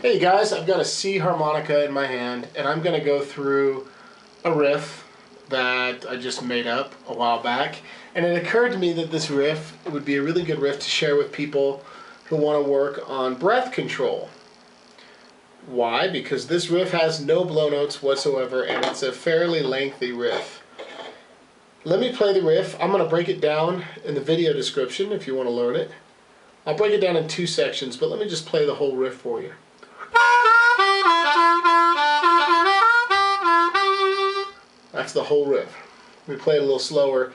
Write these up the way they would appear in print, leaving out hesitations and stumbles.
Hey guys, I've got a C harmonica in my hand and I'm going to go through a riff that I just made up a while back, and it occurred to me that this riff would be a really good riff to share with people who want to work on breath control. Why? Because this riff has no blow notes whatsoever and it's a fairly lengthy riff. Let me play the riff. I'm going to break it down in the video description if you want to learn it. I'll break it down in two sections, but let me just play the whole riff for you. That's the whole riff. We play it a little slower.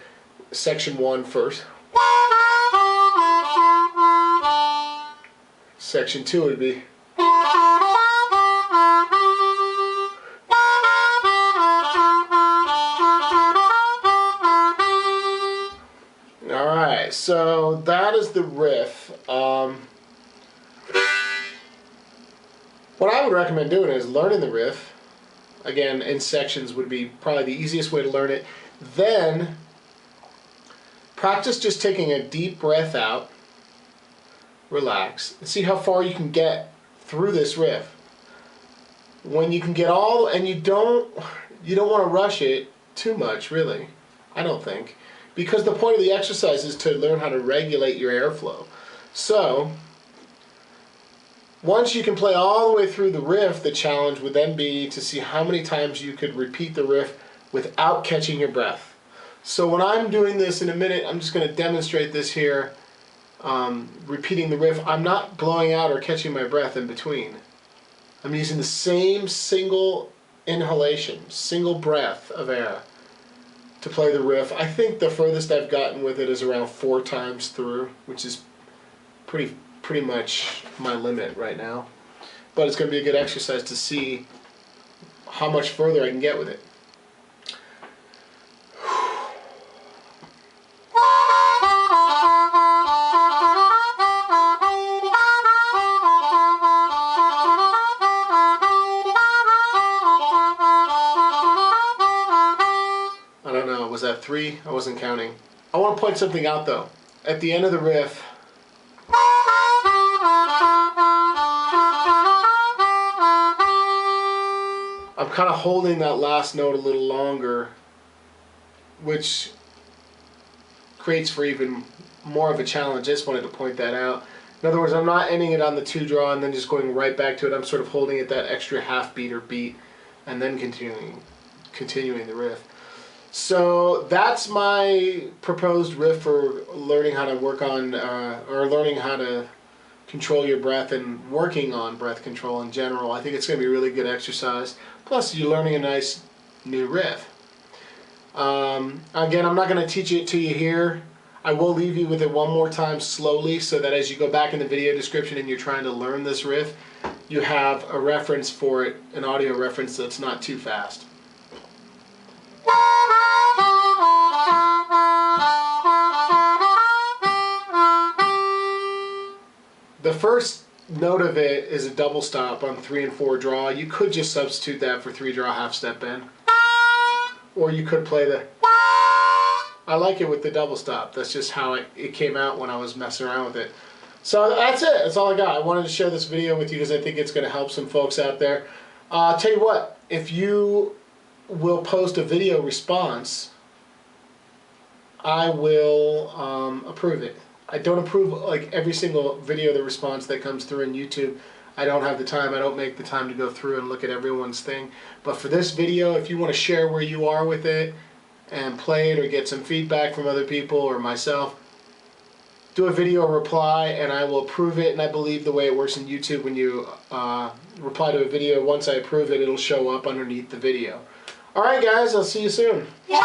Section 1 first. Section 2 would be. Alright, so that is the riff. What I would recommend doing is learning the riff. Again, in sections would be probably the easiest way to learn it. Then practice just taking a deep breath out, relax, and see how far you can get through this riff. When you can get all, and you don't want to rush it too much, really, I don't think, because the point of the exercise is to learn how to regulate your airflow. So once you can play all the way through the riff, the challenge would then be to see how many times you could repeat the riff without catching your breath. So when I'm doing this in a minute, I'm just going to demonstrate this here, repeating the riff. I'm not blowing out or catching my breath in between. I'm using the same single inhalation, single breath of air to play the riff. I think the furthest I've gotten with it is around 4 times through, which is pretty much my limit right now. But it's going to be a good exercise to see how much further I can get with it. I don't know, was that 3? I wasn't counting. I want to point something out though. At the end of the riff, I'm kind of holding that last note a little longer, which creates for even more of a challenge. I just wanted to point that out. In other words, I'm not ending it on the 2 draw and then just going right back to it. I'm sort of holding it that extra half beat or beat and then continuing the riff. So that's my proposed riff for learning how to work on, or learning how to control your breath and working on breath control in general. I think it's going to be a really good exercise. Plus, you're learning a nice new riff. Again, I'm not going to teach it to you here. I will leave you with it one more time slowly so that as you go back in the video description and you're trying to learn this riff, you have a reference for it, an audio reference that's not too fast. The first note of it is a double stop on 3 and 4 draw. You could just substitute that for 3 draw half step bend. Or you could play the... I like it with the double stop. That's just how it came out when I was messing around with it. So that's it. That's all I got. I wanted to share this video with you because I think it's going to help some folks out there. I'll tell you what, if you will post a video response, I will approve it. I don't approve like every single video the response that comes through in YouTube. I don't have the time. I don't make the time to go through and look at everyone's thing. But for this video, if you want to share where you are with it and play it or get some feedback from other people or myself, do a video reply and I will approve it. And I believe the way it works in YouTube, when you reply to a video, once I approve it, it'll show up underneath the video. Alright guys, I'll see you soon. Yeah.